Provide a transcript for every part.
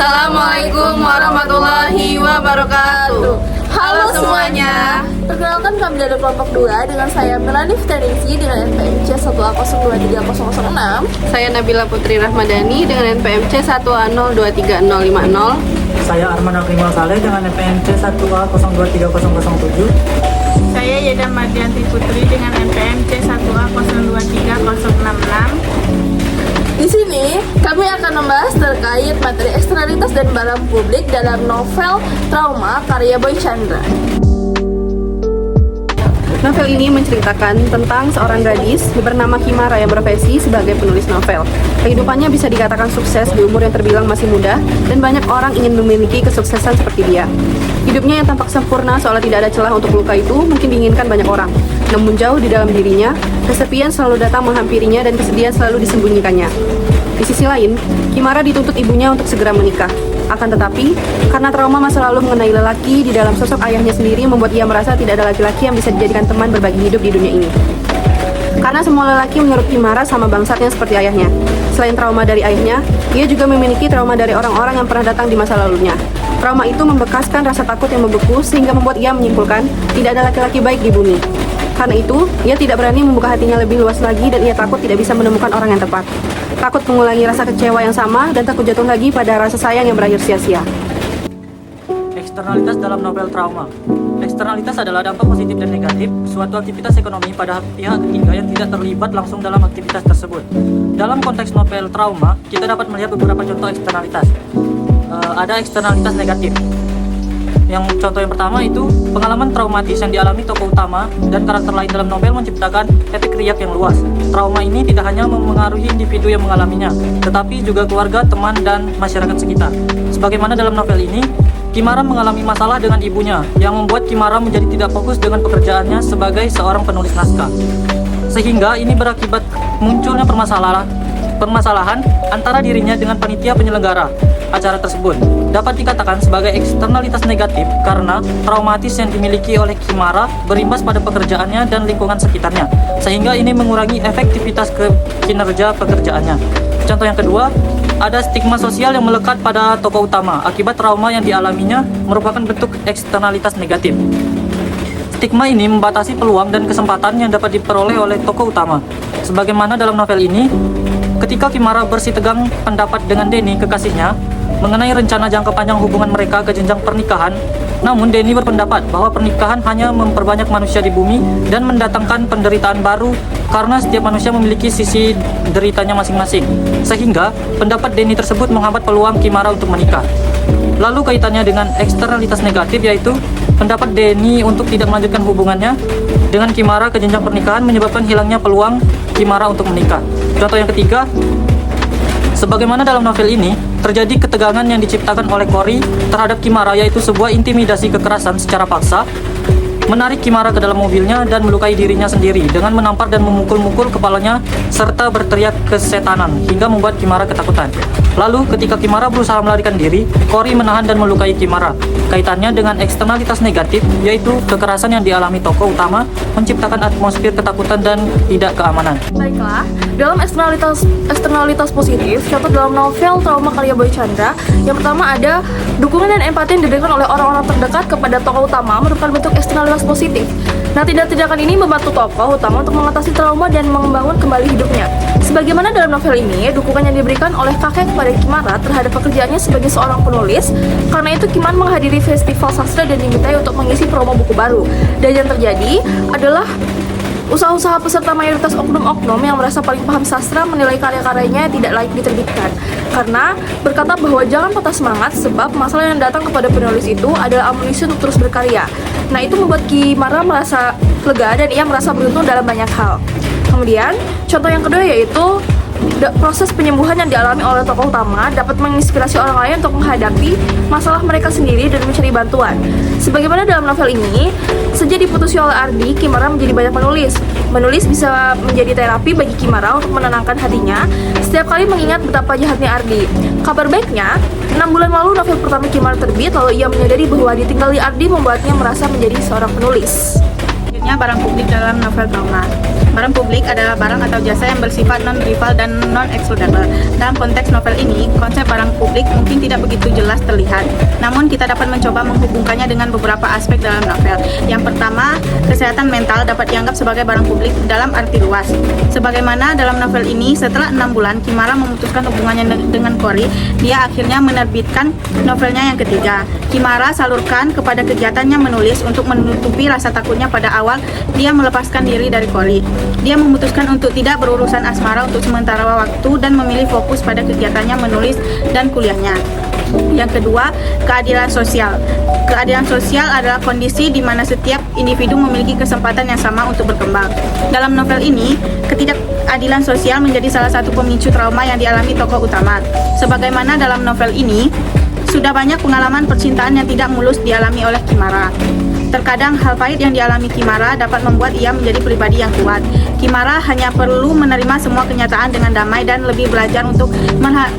Assalamualaikum warahmatullahi wabarakatuh. Halo semuanya. Perkenalkan, kami dari kelompok 2 dengan saya Melani Fitaningsi dengan NPMC 1A023006. Saya Nabila Putri Rahmadani dengan NPMC 1A023050. Saya Arman Akrimal Saleh dengan NPMC 1A023007. Saya Yeda Mardianti Putri dengan NPMC 1A023066. Di sini kami akan membahas terkait materi eksternalitas dan barang publik dalam novel Trauma karya Boy Chandra. Novel ini menceritakan tentang seorang gadis bernama Kimara yang berprofesi sebagai penulis novel. Kehidupannya bisa dikatakan sukses di umur yang terbilang masih muda, dan banyak orang ingin memiliki kesuksesan seperti dia. Hidupnya yang tampak sempurna seolah tidak ada celah untuk luka itu mungkin diinginkan banyak orang. Namun jauh di dalam dirinya, kesepian selalu datang menghampirinya dan kesedihan selalu disembunyikannya. Di sisi lain, Kimara dituntut ibunya untuk segera menikah. Akan tetapi, karena trauma masa lalu mengenai lelaki di dalam sosok ayahnya sendiri membuat ia merasa tidak ada laki-laki yang bisa dijadikan teman berbagi hidup di dunia ini. Karena semua lelaki menurut Kimara sama bangsatnya seperti ayahnya. Selain trauma dari ayahnya, ia juga memiliki trauma dari orang-orang yang pernah datang di masa lalunya. Trauma itu membekaskan rasa takut yang membeku sehingga membuat ia menyimpulkan tidak ada laki-laki baik di bumi. Karena itu, ia tidak berani membuka hatinya lebih luas lagi dan ia takut tidak bisa menemukan orang yang tepat. Takut mengulangi rasa kecewa yang sama dan takut jatuh lagi pada rasa sayang yang berakhir sia-sia. Eksternalitas dalam novel Trauma. Eksternalitas adalah dampak positif dan negatif suatu aktivitas ekonomi pada pihak ketiga yang tidak terlibat langsung dalam aktivitas tersebut. Dalam konteks novel Trauma, kita dapat melihat beberapa contoh eksternalitas. Ada eksternalitas negatif. Yang contoh yang pertama itu pengalaman traumatis yang dialami tokoh utama dan karakter lain dalam novel menciptakan efek riak yang luas. Trauma ini tidak hanya memengaruhi individu yang mengalaminya, tetapi juga keluarga, teman, dan masyarakat sekitar. Sebagaimana dalam novel ini, Kimara mengalami masalah dengan ibunya yang membuat Kimara menjadi tidak fokus dengan pekerjaannya sebagai seorang penulis naskah. Sehingga ini berakibat munculnya permasalahan antara dirinya dengan panitia penyelenggara acara tersebut. Dapat dikatakan sebagai eksternalitas negatif karena traumatis yang dimiliki oleh Kimara berimbas pada pekerjaannya dan lingkungan sekitarnya, sehingga ini mengurangi efektivitas kinerja pekerjaannya. Contoh yang kedua, ada stigma sosial yang melekat pada tokoh utama akibat trauma yang dialaminya merupakan bentuk eksternalitas negatif. Stigma ini membatasi peluang dan kesempatan yang dapat diperoleh oleh tokoh utama. Sebagaimana dalam novel ini, ketika Kimara bersitegang pendapat dengan Denny, kekasihnya, mengenai rencana jangka panjang hubungan mereka ke jenjang pernikahan, namun Denny berpendapat bahwa pernikahan hanya memperbanyak manusia di bumi dan mendatangkan penderitaan baru karena setiap manusia memiliki sisi deritanya masing-masing. Sehingga pendapat Denny tersebut menghambat peluang Kimara untuk menikah. Lalu kaitannya dengan eksternalitas negatif, yaitu pendapat Denny untuk tidak melanjutkan hubungannya dengan Kimara ke jenjang pernikahan menyebabkan hilangnya peluang Kimara untuk menikah. Contoh yang ketiga, sebagaimana dalam novel ini, terjadi ketegangan yang diciptakan oleh Cory terhadap Kimara, yaitu sebuah intimidasi kekerasan secara paksa, menarik Kimara ke dalam mobilnya dan melukai dirinya sendiri dengan menampar dan memukul-mukul kepalanya serta berteriak kesetanan hingga membuat Kimara ketakutan. Lalu ketika Kimara berusaha melarikan diri, Cory menahan dan melukai Kimara. Kaitannya dengan eksternalitas negatif, yaitu kekerasan yang dialami tokoh utama menciptakan atmosfer ketakutan dan tidak keamanan. Baiklah, dalam eksternalitas positif, contoh dalam novel Trauma karya Boy Chandra, yang pertama ada dukungan dan empati yang diberikan oleh orang-orang terdekat kepada tokoh utama merupakan bentuk eksternalitas positif. Nah, tindakan ini membantu tokoh utama untuk mengatasi trauma dan membangun kembali hidupnya. Sebagaimana dalam novel ini, dukungan yang diberikan oleh kakek kepada Kimara terhadap pekerjaannya sebagai seorang penulis. Karena itu Kimara menghadiri festival sastra dan dimintai untuk mengisi promo buku baru. Dan yang terjadi adalah usaha-usaha peserta mayoritas oknum-oknum yang merasa paling paham sastra menilai karya-karyanya tidak layak diterbitkan. Karena berkata bahwa jangan patah semangat sebab masalah yang datang kepada penulis itu adalah amunisi untuk terus berkarya. Nah, itu membuat Kimara merasa lega dan ia merasa beruntung dalam banyak hal. Kemudian, contoh yang kedua yaitu proses penyembuhan yang dialami oleh tokoh utama dapat menginspirasi orang lain untuk menghadapi masalah mereka sendiri dan mencari bantuan. Sebagaimana dalam novel ini, sejak diputusi oleh Ardi, Kimara menjadi banyak menulis. Menulis bisa menjadi terapi bagi Kimara untuk menenangkan hatinya setiap kali mengingat betapa jahatnya Ardi. Kabar baiknya, 6 bulan lalu novel pertama Kimara terbit, lalu ia menyadari bahwa ditinggali Ardi membuatnya merasa menjadi seorang penulis. Selanjutnya, barang publik dalam novel Trauma. Barang publik adalah barang atau jasa yang bersifat non-rival dan non-excludable. Dalam konteks novel ini, konsep barang publik mungkin tidak begitu jelas terlihat. Namun kita dapat mencoba menghubungkannya dengan beberapa aspek dalam novel. Yang pertama, kesehatan mental dapat dianggap sebagai barang publik dalam arti luas. Sebagaimana dalam novel ini, setelah 6 bulan Kimara memutuskan hubungannya dengan Cory, dia akhirnya menerbitkan novelnya yang ketiga. Kimara salurkan kepada kegiatannya menulis untuk menutupi rasa takutnya pada awal dia melepaskan diri dari Cory. Dia memutuskan untuk tidak berurusan asmara untuk sementara waktu dan memilih fokus pada kegiatannya menulis dan kuliahnya. Yang kedua, keadilan sosial. Keadilan sosial adalah kondisi di mana setiap individu memiliki kesempatan yang sama untuk berkembang. Dalam novel ini, ketidakadilan sosial menjadi salah satu pemicu trauma yang dialami tokoh utama. Sebagaimana dalam novel ini, sudah banyak pengalaman percintaan yang tidak mulus dialami oleh Kimara. Terkadang hal pahit yang dialami Kimara dapat membuat ia menjadi pribadi yang kuat. Kimara hanya perlu menerima semua kenyataan dengan damai dan lebih belajar untuk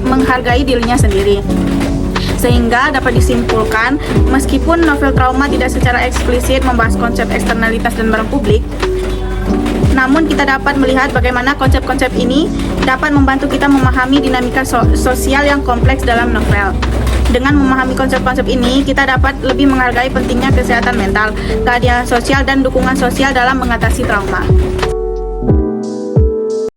menghargai dirinya sendiri. Sehingga dapat disimpulkan, meskipun novel trauma tidak secara eksplisit membahas konsep eksternalitas dan barang publik, namun kita dapat melihat bagaimana konsep-konsep ini dapat membantu kita memahami dinamika sosial yang kompleks dalam novel. Dengan memahami konsep-konsep ini, kita dapat lebih menghargai pentingnya kesehatan mental, keadilan sosial, dan dukungan sosial dalam mengatasi trauma.